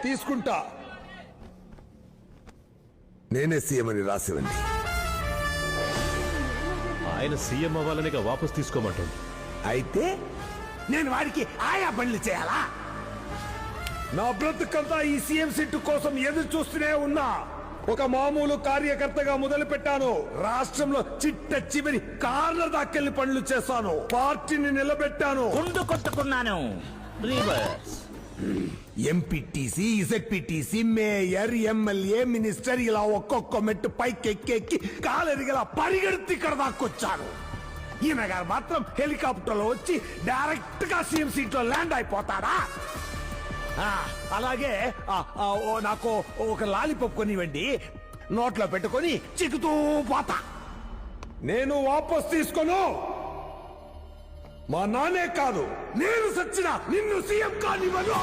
తీసుకుంటా. నేనే సీఎం అని రాసివ్వండి. ఆయన సీఎం అవ్వాలనిగా వాపస్ తీసుకోమంటుంది. అయితే నేను వాడికి ఆయా పనులు చేయాలా? నా బ్రతుకంతా ఈ సీఎం సీటు కోసం ఎదురు చూస్తూనే ఉన్నా. ఒక మామూలు కార్యకర్తగా మొదలు పెట్టాను. రాష్ట్రంలో చిట్ట చివరి కార్నర్ దాకెళ్లి పనులు చేశాను. పార్టీని నిలబెట్టాను. గుండు కొట్టుకున్నాను. Reverse. MPTC, ZPTC, mayor, MLA, minister ఇలా ఒక్కొక్క మెట్టు పైకి ఎక్కి కాలరిగలా పరిగెడితే ఇక్కడ దాకొచ్చాను. ఈయన గారు మాత్రం హెలికాప్టర్ లో వచ్చి డైరెక్ట్ గా సీఎం సీట్ లో ల్యాండ్ అయిపోతాడా? అలాగే నాకు ఒక లాలీపాప్ కొనివ్వండి, నోట్లో పెట్టుకొని చిక్కుతూ పోతా. నేను వాపస్ తీసుకోను. మా నాన్నే కాదు, నేను సచ్చినా నిన్ను సీఎం కానివ్వను.